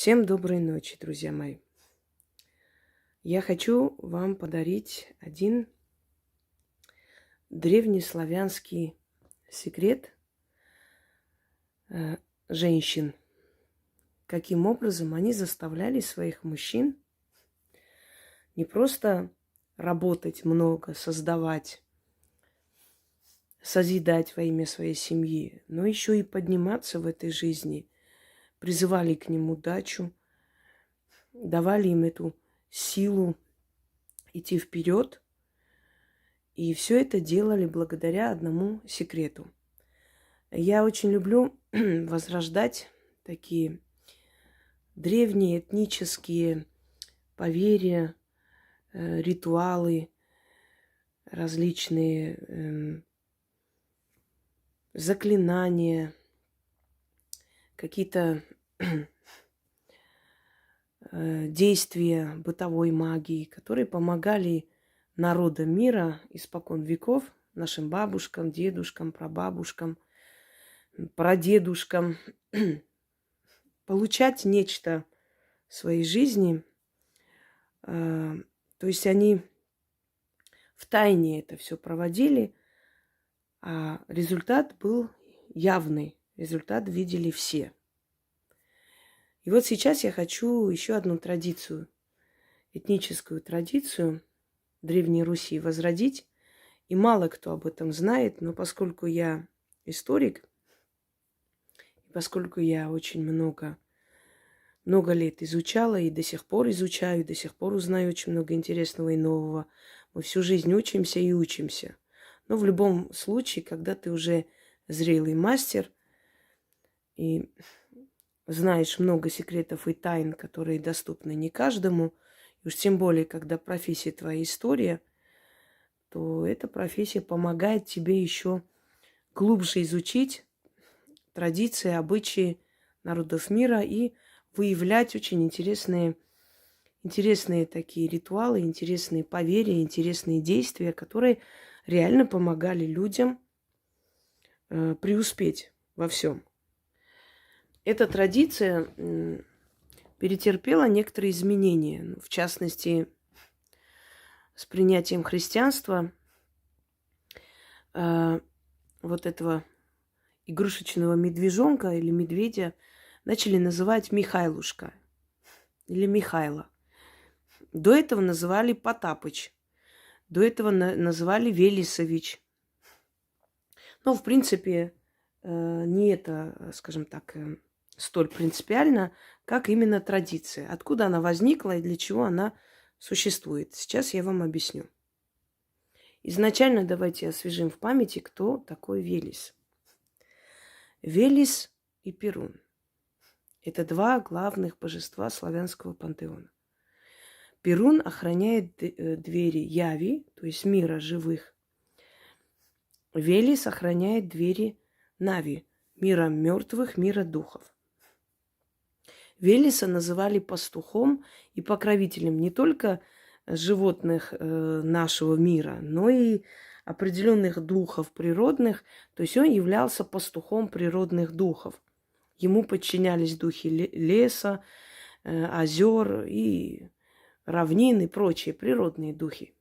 Всем доброй ночи, друзья мои. Я хочу вам подарить один древнеславянский секрет женщин. Каким образом они заставляли своих мужчин не просто работать много, создавать, созидать во имя своей семьи, но еще и подниматься в этой жизни, призывали к ним удачу, давали им эту силу идти вперед. И все это делали благодаря одному секрету. Я очень люблю возрождать такие древние этнические поверья, ритуалы, различные заклинания, какие-то действия бытовой магии, которые помогали народам мира испокон веков, нашим бабушкам, дедушкам, прабабушкам, прадедушкам, получать нечто в своей жизни. То есть они в тайне это все проводили, а результат был явный. Результат видели все. И вот сейчас я хочу еще одну традицию, этническую традицию Древней Руси возродить. И мало кто об этом знает, но поскольку я историк, и поскольку я очень много лет изучала и до сих пор изучаю, и до сих пор узнаю очень много интересного и нового, мы всю жизнь учимся и учимся. Но в любом случае, когда ты уже зрелый мастер и знаешь много секретов и тайн, которые доступны не каждому, и уж тем более, когда профессия твоя история, то эта профессия помогает тебе еще глубже изучить традиции, обычаи народов мира и выявлять очень интересные такие ритуалы, интересные поверья, интересные действия, которые реально помогали людям преуспеть во всем. Эта традиция перетерпела некоторые изменения. В частности, с принятием христианства вот этого игрушечного медвежонка или медведя начали называть Михайлушка или Михайло. До этого называли Потапыч. До этого называли Велесович. Но, в принципе, не это, скажем так, столь принципиально, как именно традиция. Откуда она возникла и для чего она существует. Сейчас я вам объясню. Изначально давайте освежим в памяти, кто такой Велес. Велес и Перун – это два главных божества славянского пантеона. Перун охраняет двери Яви, то есть мира живых. Велес охраняет двери Нави, мира мертвых, мира духов. Велеса называли пастухом и покровителем не только животных нашего мира, но и определенных духов природных. То есть он являлся пастухом природных духов. Ему подчинялись духи леса, озер и равнин и прочие природные духи.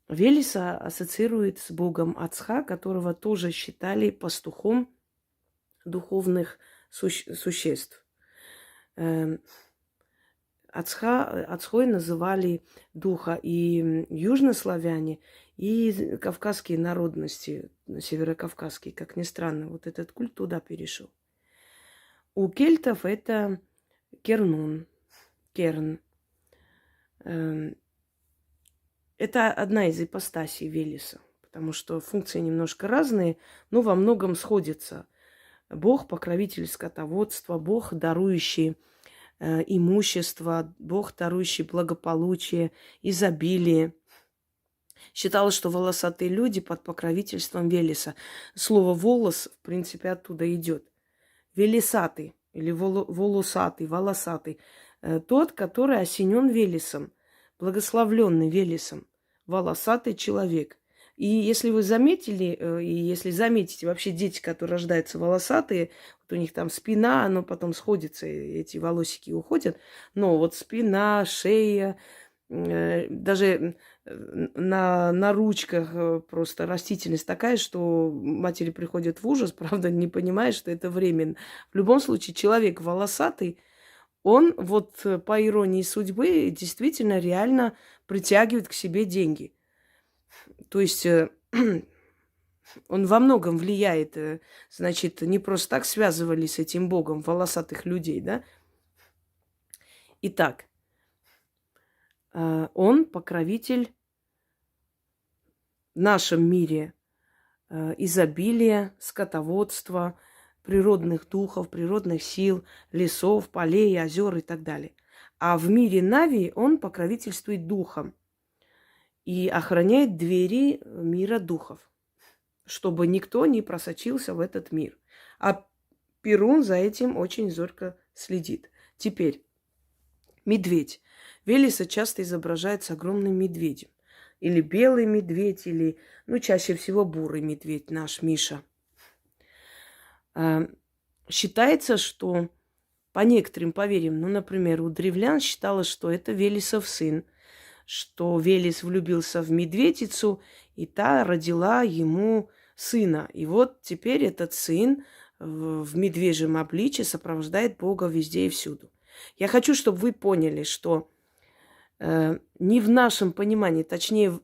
Велеса ассоциирует с богом Ацха, которого тоже считали пастухом духовных существ. Ацхой называли духа и южнославяне, и кавказские народности, северокавказские, как ни странно. Вот этот культ туда перешел. У кельтов это Керн. Это одна из ипостасей Велеса, потому что функции немножко разные, но во многом сходятся. Бог – покровитель скотоводства, Бог, дарующий имущество, Бог, дарующий благополучие, изобилие. Считалось, что волосатые люди под покровительством Велеса. Слово «волос», в принципе, оттуда идет. Велесатый или волосатый, волосатый. Тот, который осенен Велесом, благословленный Велесом. Волосатый человек. И если вы заметили, и если заметите, вообще дети, которые рождаются волосатые, вот у них там спина, оно потом сходится, и эти волосики уходят, но вот спина, шея, даже на ручках просто растительность такая, что матери приходят в ужас, правда, не понимая, что это временно. В любом случае, человек волосатый, он вот по иронии судьбы действительно реально притягивает к себе деньги. То есть он во многом влияет, значит, не просто так связывали с этим богом волосатых людей, да? Итак, он покровитель в нашем мире изобилия, скотоводства, природных духов, природных сил, лесов, полей, озер и так далее. А в мире Нави он покровительствует духом и охраняет двери мира духов, чтобы никто не просочился в этот мир. А Перун за этим очень зорко следит. Теперь медведь. Велеса часто изображает с огромным медведем. Или белый медведь, или, ну, чаще всего бурый медведь, наш Миша. Считается, что по некоторым поверьям, ну, например, у древлян считалось, что это Велесов сын, что Велес влюбился в медведицу, и та родила ему сына. И вот теперь этот сын в медвежьем обличье сопровождает Бога везде и всюду. Я хочу, чтобы вы поняли, что не в нашем понимании, точнее,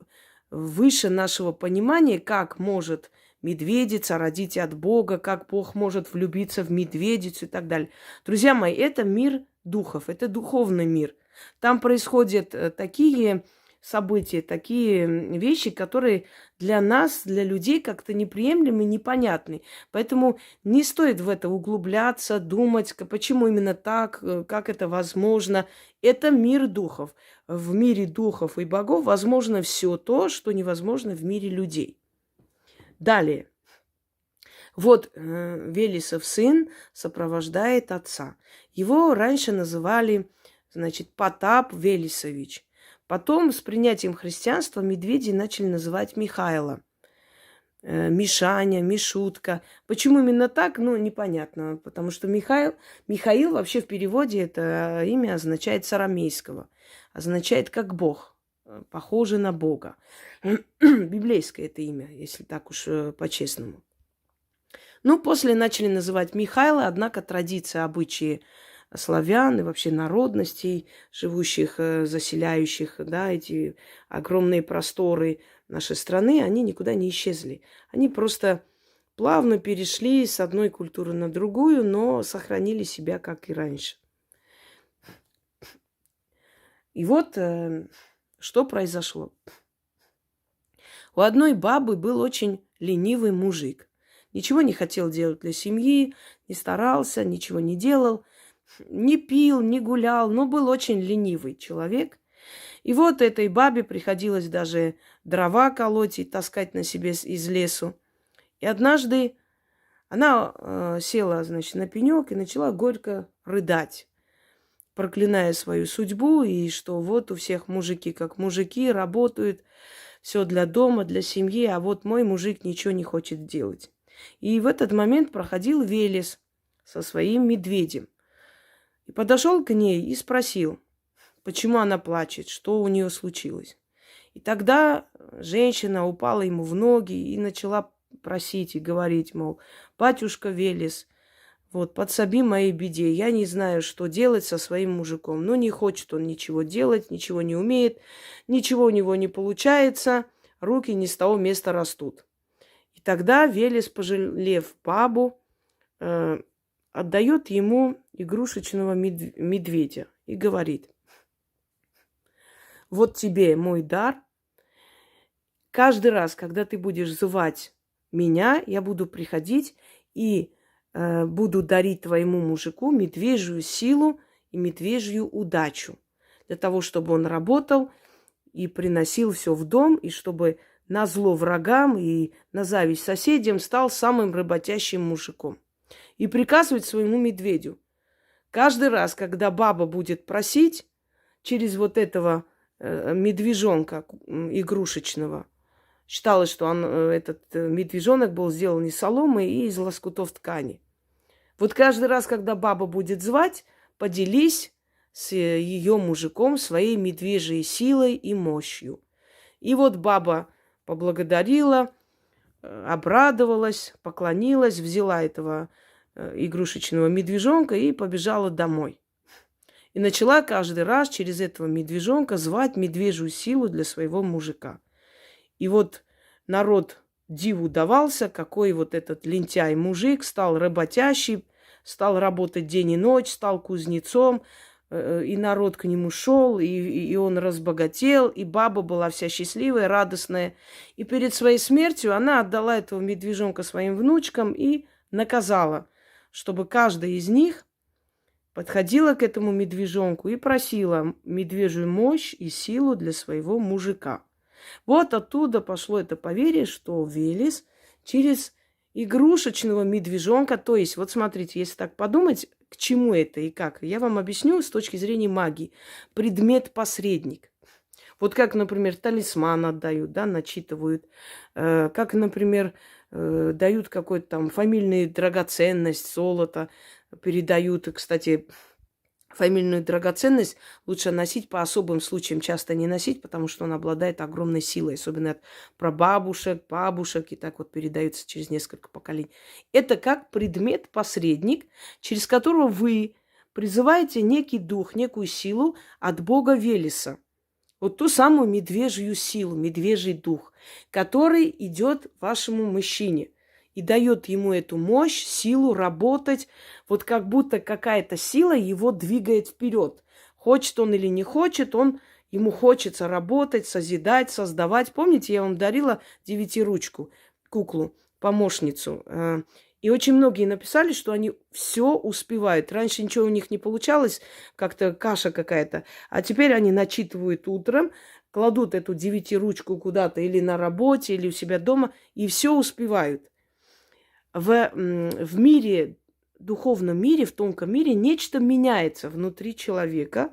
выше нашего понимания, как может медведица родить от Бога, как Бог может влюбиться в медведицу и так далее. Друзья мои, это мир духов, это духовный мир. Там происходят такие события, такие вещи, которые для нас, для людей как-то неприемлемы, непонятны. Поэтому не стоит в это углубляться, думать, почему именно так, как это возможно. Это мир духов. В мире духов и богов возможно все то, что невозможно в мире людей. Далее. Вот Велесов сын сопровождает отца. Его раньше называли, значит, Потап Велесович. Потом с принятием христианства медведи начали называть Михаила. Мишаня, Мишутка. Почему именно так, ну, непонятно. Потому что Михаил вообще в переводе это имя означает с арамейского. Означает как Бог, похоже на Бога. Библейское это имя, если так уж по-честному. Ну, после начали называть Михаила, однако традиции, обычаи славян и вообще народностей, живущих, заселяющих, да, эти огромные просторы нашей страны, они никуда не исчезли. Они просто плавно перешли с одной культуры на другую, но сохранили себя, как и раньше. И вот что произошло. У одной бабы был очень ленивый мужик. Ничего не хотел делать для семьи, не старался, ничего не делал. Не пил, не гулял, но был очень ленивый человек. И вот этой бабе приходилось даже дрова колоть и таскать на себе из лесу. И однажды она села, значит, на пенек и начала горько рыдать, проклиная свою судьбу, и что вот у всех мужики как мужики, работают, все для дома, для семьи, а вот мой мужик ничего не хочет делать. И в этот момент проходил Велес со своим медведем. И подошел к ней и спросил, почему она плачет, что у нее случилось. И тогда женщина упала ему в ноги и начала просить и говорить, мол, батюшка Велес, вот, подсоби моей беде. Я не знаю, что делать со своим мужиком. Ну, не хочет он ничего делать, ничего не умеет, ничего у него не получается, руки не с того места растут. И тогда Велес, пожалев бабу, отдает ему игрушечного медведя и говорит, вот тебе мой дар. Каждый раз, когда ты будешь звать меня, я буду приходить и буду дарить твоему мужику медвежью силу и медвежью удачу. Для того, чтобы он работал и приносил все в дом, и чтобы на зло врагам и на зависть соседям стал самым работящим мужиком. И приказывает своему медведю. Каждый раз, когда баба будет просить через вот этого медвежонка игрушечного, Считалось, что этот медвежонок был сделан из соломы и из лоскутов ткани. Вот каждый раз, когда баба будет звать, поделись с ее мужиком своей медвежьей силой и мощью. И вот баба поблагодарила, обрадовалась, поклонилась, взяла этого игрушечного медвежонка и побежала домой. И начала каждый раз через этого медвежонка звать медвежью силу для своего мужика. И вот народ диву давался, какой вот этот лентяй-мужик стал работящий, стал работать день и ночь, стал кузнецом, и народ к нему шел, и он разбогател, и баба была вся счастливая, радостная. И перед своей смертью она отдала этого медвежонка своим внучкам и наказала, чтобы каждая из них подходила к этому медвежонку и просила медвежью мощь и силу для своего мужика. Вот оттуда пошло это поверье, что Велес через игрушечного медвежонка, то есть, вот смотрите, если так подумать, к чему это и как, я вам объясню с точки зрения магии. Предмет-посредник. Вот как, например, талисман отдают, да, начитывают, как, например, дают какую-то там фамильную драгоценность, золото, передают, кстати, фамильную драгоценность лучше носить по особым случаям, часто не носить, потому что он обладает огромной силой, особенно от прабабушек, бабушек, и так вот передается через несколько поколений. Это как предмет-посредник, через которого вы призываете некий дух, некую силу от бога Велеса. Вот ту самую медвежью силу, медвежий дух, который идет вашему мужчине и дает ему эту мощь, силу работать, вот как будто какая-то сила его двигает вперед. Хочет он или не хочет, ему хочется работать, созидать, создавать. Помните, я вам дарила 9-ручку, куклу, помощницу. И очень многие написали, что они все успевают. Раньше ничего у них не получалось, как-то каша какая-то. А теперь они начитывают утром, кладут эту 9-ручку куда-то или на работе, или у себя дома, и все успевают. В мире, духовном мире, в тонком мире нечто меняется внутри человека.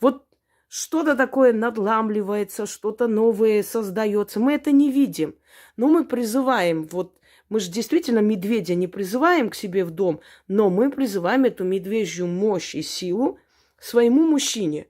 Вот что-то такое надламливается, что-то новое создается. Мы это не видим, но мы призываем, вот мы же действительно медведя не призываем к себе в дом, но мы призываем эту медвежью мощь и силу своему мужчине.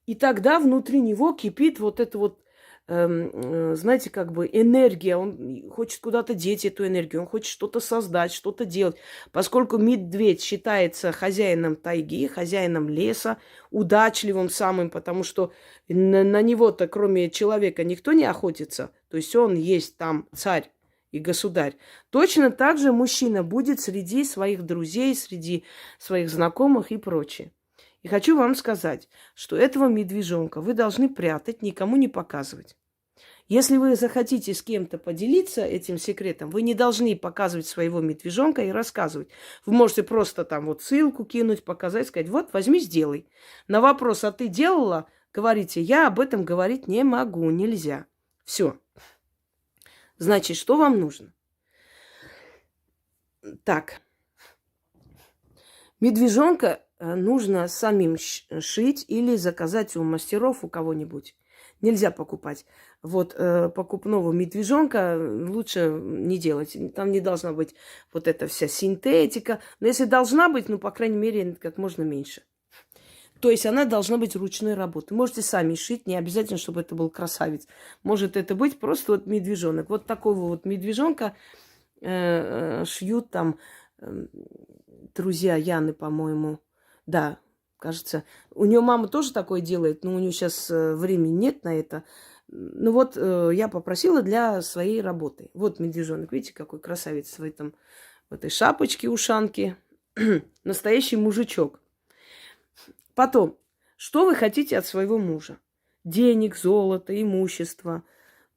И тогда внутри него кипит вот это вот, знаете, как бы энергия, он хочет куда-то деть эту энергию, он хочет что-то создать, что-то делать. Поскольку медведь считается хозяином тайги, хозяином леса, удачливым самым, потому что на него-то, кроме человека, никто не охотится. То есть он есть там царь и государь. Точно так же мужчина будет среди своих друзей, среди своих знакомых и прочее. И хочу вам сказать, что этого медвежонка вы должны прятать, никому не показывать. Если вы захотите с кем-то поделиться этим секретом, вы не должны показывать своего медвежонка и рассказывать. Вы можете просто там вот ссылку кинуть, показать, сказать, вот, возьми, сделай. На вопрос, а ты делала? Говорите, я об этом говорить не могу, нельзя. Все. Значит, что вам нужно? Так. Медвежонка нужно самим шить или заказать у мастеров, у кого-нибудь. Нельзя покупать. Вот покупного медвежонка лучше не делать. Там не должна быть вот эта вся синтетика. Но если должна быть, ну, по крайней мере, как можно меньше. То есть она должна быть ручной работы. Можете сами шить, не обязательно, чтобы это был красавец. Может это быть просто вот медвежонок. Вот такого вот медвежонка шьют там друзья Яны, по-моему. Да, кажется. У нее мама тоже такое делает, но у нее сейчас времени нет на это. Ну вот я попросила для своей работы. Вот медвежонок, видите, какой красавец в этой шапочке, ушанке. Настоящий мужичок. Потом, что вы хотите от своего мужа? Денег, золото, имущество,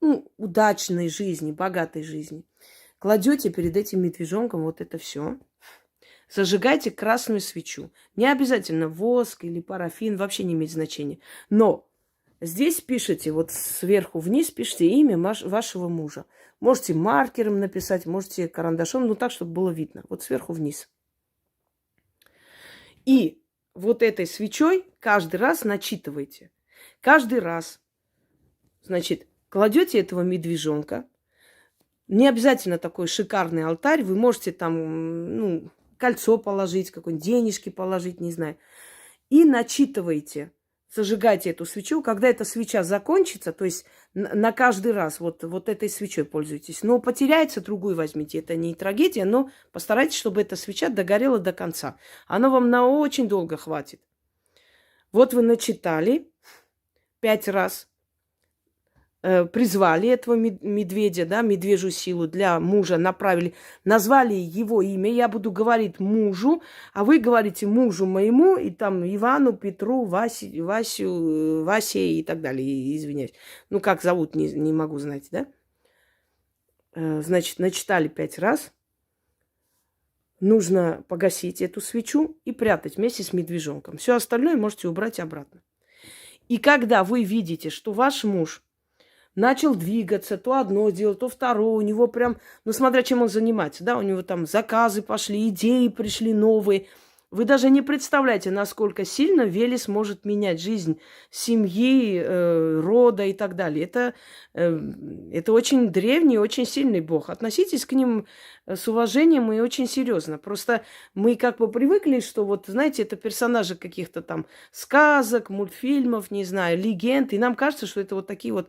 ну, удачной жизни, богатой жизни. Кладете перед этим медвежонком вот это все. Зажигайте красную свечу. Не обязательно воск или парафин, вообще не имеет значения. Но здесь пишите, вот сверху вниз пишите имя вашего мужа. Можете маркером написать, можете карандашом, но так, чтобы было видно. Вот сверху вниз. И вот этой свечой каждый раз начитывайте. Каждый раз. Значит, кладете этого медвежонка. Не обязательно такой шикарный алтарь. Вы можете там, ну, кольцо положить, какой-нибудь денежки положить, не знаю. И начитываете, зажигайте эту свечу. Когда эта свеча закончится, то есть на каждый раз вот этой свечой пользуйтесь. Но потеряется, другую возьмите. Это не трагедия, но постарайтесь, чтобы эта свеча догорела до конца. Она вам на очень долго хватит. Вот вы начитали 5 раз. Призвали этого медведя, да, медвежью силу для мужа направили, назвали его имя, я буду говорить мужу, а вы говорите мужу моему, и там Ивану, Петру, Васе и так далее, извиняюсь. Ну, как зовут, не могу знать, да? Значит, начитали 5 раз. Нужно погасить эту свечу и прятать вместе с медвежонком. Все остальное можете убрать обратно. И когда вы видите, что ваш муж начал двигаться, то одно делать, то второе. У него прям, ну, смотря чем он занимается, да, у него там заказы пошли, идеи пришли новые. Вы даже не представляете, насколько сильно Велес может менять жизнь семьи, рода и так далее. Это очень древний, очень сильный бог. Относитесь к ним с уважением и очень серьезно. Просто мы как бы привыкли, что вот, знаете, это персонажи каких-то там сказок, мультфильмов, не знаю, легенд. И нам кажется, что это вот такие вот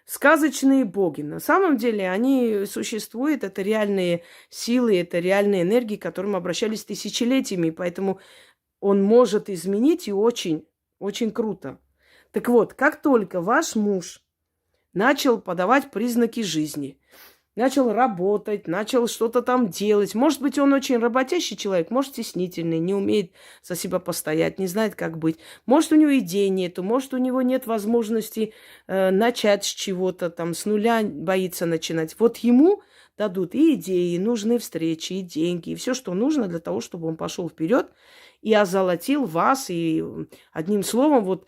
сказочные боги. На самом деле они существуют, это реальные силы, это реальные энергии, к которым обращались тысячелетиями, поэтому он может изменить и очень, очень круто. Так вот, как только ваш муж начал подавать признаки жизни, начал работать, начал что-то там делать. Может быть, он очень работящий человек, может, стеснительный, не умеет за себя постоять, не знает, как быть. Может, у него идей нету, может, у него нет возможности начать с чего-то, там, с нуля боится начинать. Вот ему дадут и идеи, и нужные встречи, и деньги, и все, что нужно для того, чтобы он пошел вперед и озолотил вас. И одним словом, вот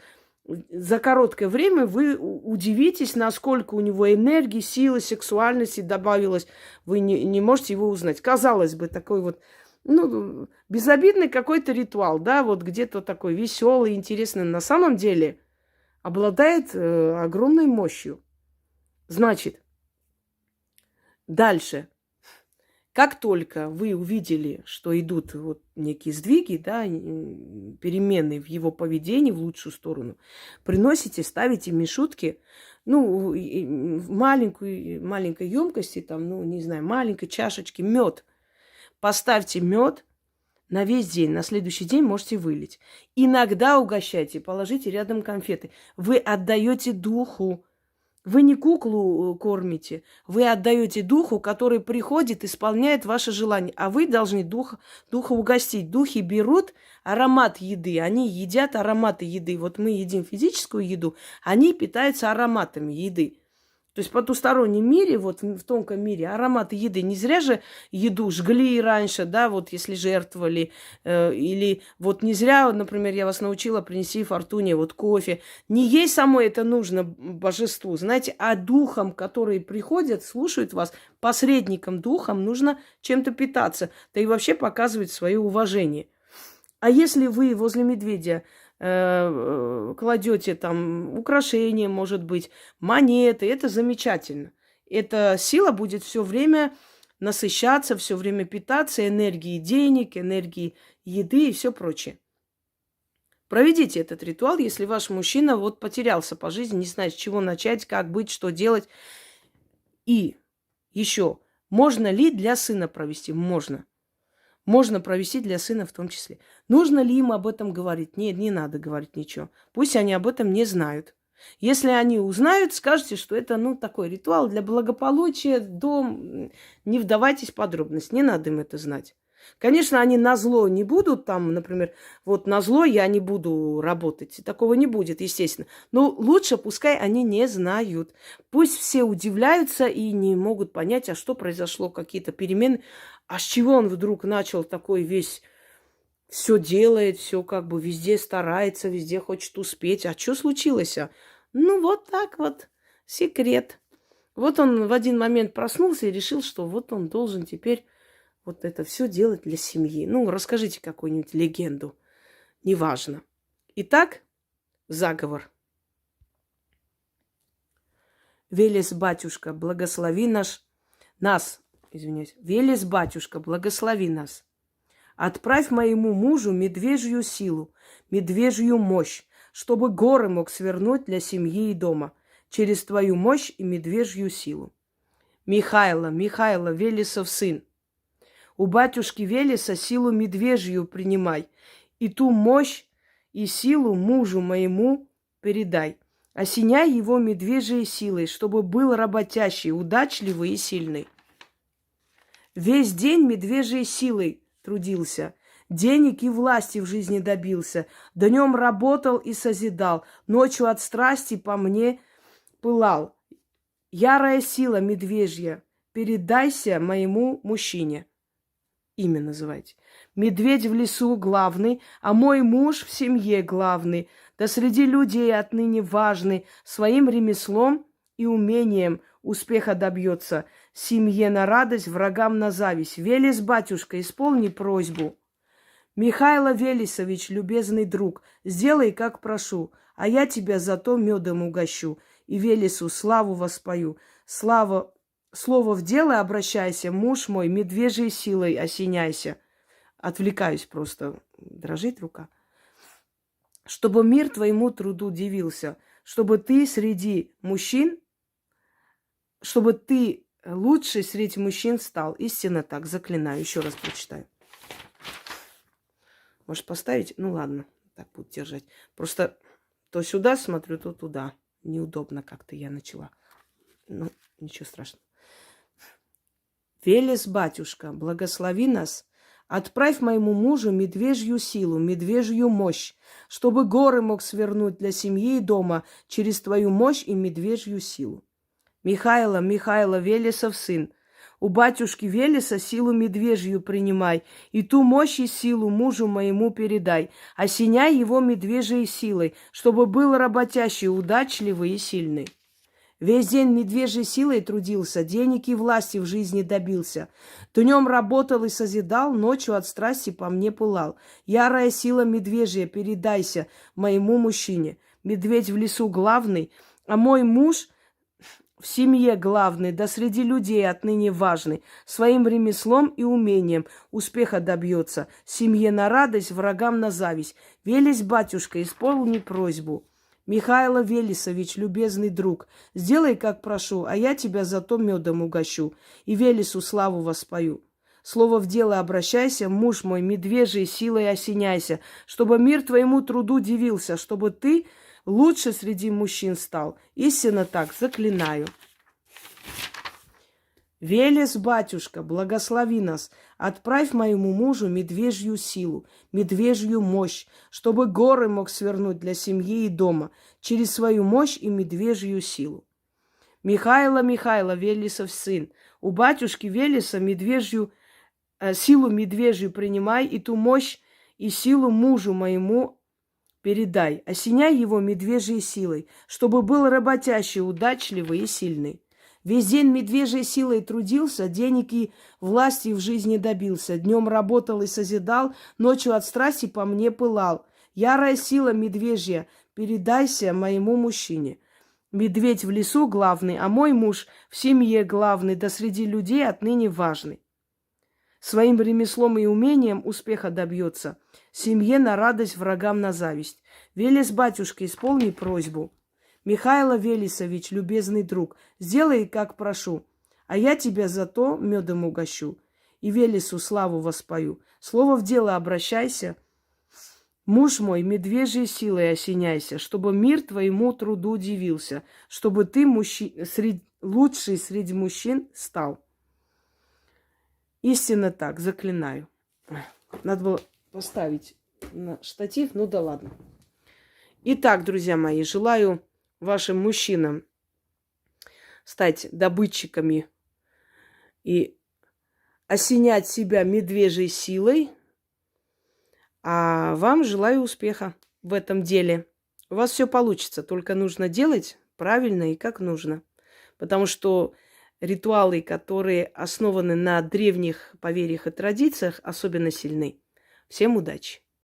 за короткое время вы удивитесь, насколько у него энергии, силы, сексуальности добавилось. Вы не можете его узнать. Казалось бы, такой вот, ну, безобидный какой-то ритуал, да, вот где-то такой веселый, интересный. На самом деле обладает огромной мощью. Значит, дальше. Как только вы увидели, что идут вот некие сдвиги, да, перемены в его поведении в лучшую сторону, приносите, ставите мишутки, ну, в маленькой емкости, там, ну, не знаю, маленькой чашечки мед. Поставьте мед на весь день, на следующий день можете вылить. Иногда угощайте, положите рядом конфеты. Вы отдаете духу. Вы не куклу кормите, вы отдаете духу, который приходит, исполняет ваше желание, а вы должны духа угостить. Духи берут аромат еды, они едят ароматы еды. Вот мы едим физическую еду, они питаются ароматами еды. То есть в потустороннем мире, вот в тонком мире, ароматы еды. Не зря же еду жгли раньше, да, вот если жертвовали. Или вот не зря, например, я вас научила принести фортуне вот кофе. Не ей самой это нужно божеству, знаете, а духам, которые приходят, слушают вас, посредникам духам нужно чем-то питаться. Да и вообще показывать свое уважение. А если вы возле медведя кладете там украшения, может быть, монеты, это замечательно. Эта сила будет все время насыщаться, все время питаться энергией денег, энергией еды и все прочее. Проведите этот ритуал, если ваш мужчина вот потерялся по жизни, не знает, с чего начать, как быть, что делать. И еще, можно ли для сына провести? Можно. Можно провести для сына в том числе. Нужно ли им об этом говорить? Нет, не надо говорить ничего. Пусть они об этом не знают. Если они узнают, скажите, что это, ну, такой ритуал для благополучия, дом. Не вдавайтесь в подробности, не надо им это знать. Конечно, они назло не будут там, например, вот назло я не буду работать. Такого не будет, естественно. Но лучше пускай они не знают. Пусть все удивляются и не могут понять, а что произошло, какие-то перемены. А с чего он вдруг начал такой весь, все делает, все как бы везде старается, везде хочет успеть. А что случилось? Ну, вот так вот, секрет. Вот он в один момент проснулся и решил, что вот он должен теперь вот это все делать для семьи. Ну, расскажите какую-нибудь легенду. Неважно. Итак, заговор. Велес, батюшка, благослови нас, извиняюсь. Велес, батюшка, благослови нас. Отправь моему мужу медвежью силу, медвежью мощь, чтобы горы мог свернуть для семьи и дома через твою мощь и медвежью силу. Михайло, Велесов сын. У батюшки Велеса силу медвежью принимай, и ту мощь и силу мужу моему передай. Осеняй его медвежьей силой, чтобы был работящий, удачливый и сильный. Весь день медвежьей силой трудился, денег и власти в жизни добился, днем работал и созидал, ночью от страсти по мне пылал. Ярая сила медвежья, передайся моему мужчине. Имя называйте. Медведь в лесу главный, а мой муж в семье главный, да среди людей отныне важный, своим ремеслом и умением успеха добьется, семье на радость, врагам на зависть. Велес, батюшка, исполни просьбу. Михайло Велесович, любезный друг, сделай, как прошу, а я тебя зато медом угощу и Велесу славу воспою. Слово в дело обращайся, муж мой, медвежьей силой осеняйся. Отвлекаюсь просто, дрожит рука. Чтобы мир твоему труду дивился, чтобы ты среди мужчин, чтобы ты лучший среди мужчин стал. Истинно так, заклинаю. Еще раз прочитаю. Может поставить? Ну ладно, так буду держать. Просто то сюда смотрю, то туда. Неудобно как-то я начала. Ну, ничего страшного. Велес, батюшка, благослови нас. Отправь моему мужу медвежью силу, медвежью мощь, чтобы горы мог свернуть для семьи и дома через твою мощь и медвежью силу. Михайло, Велесов сын, у батюшки Велеса силу медвежью принимай, и ту мощь и силу мужу моему передай, осеняй его медвежьей силой, чтобы был работящий, удачливый и сильный. Весь день медвежьей силой трудился, денег и власти в жизни добился. Днем работал и созидал, ночью от страсти по мне пылал. Ярая сила медвежья, передайся моему мужчине. Медведь в лесу главный, а мой муж в семье главный, да среди людей отныне важный. Своим ремеслом и умением успеха добьется. Семье на радость, врагам на зависть. Велес, батюшка, исполни просьбу. Михайло Велесович, любезный друг, сделай, как прошу, а я тебя зато медом угощу и Велесу славу воспою. Слово в дело обращайся, муж мой, медвежьей силой осеняйся, чтобы мир твоему труду дивился, чтобы ты лучше среди мужчин стал. Истинно так, заклинаю. Велес, батюшка, благослови нас, отправь моему мужу медвежью силу, медвежью мощь, чтобы горы мог свернуть для семьи и дома через свою мощь и медвежью силу. Михайло, Велесов сын, у батюшки Велеса силу медвежью принимай, и ту мощь и силу мужу моему передай. Осеняй его медвежьей силой, чтобы был работящий, удачливый и сильный. Весь день медвежьей силой трудился, денег и власти в жизни добился. Днем работал и созидал, ночью от страсти по мне пылал. Ярая сила медвежья, передайся моему мужчине. Медведь в лесу главный, а мой муж в семье главный, да среди людей отныне важный. Своим ремеслом и умением успеха добьется. Семье на радость, врагам на зависть. Велес, батюшка, исполни просьбу. Михайло Велесович, любезный друг, сделай, как прошу, а я тебя зато медом угощу и Велесу славу воспою. Слово в дело обращайся, муж мой, медвежьей силой осеняйся, чтобы мир твоему труду дивился, чтобы ты лучший среди мужчин стал. Истинно так, заклинаю. Надо было поставить на штатив, ну да ладно. Итак, друзья мои, желаю вашим мужчинам стать добытчиками и осенять себя медвежьей силой, а вам желаю успеха в этом деле. У вас все получится, только нужно делать правильно и как нужно. Потому что ритуалы, которые основаны на древних поверьях и традициях, особенно сильны. Всем удачи!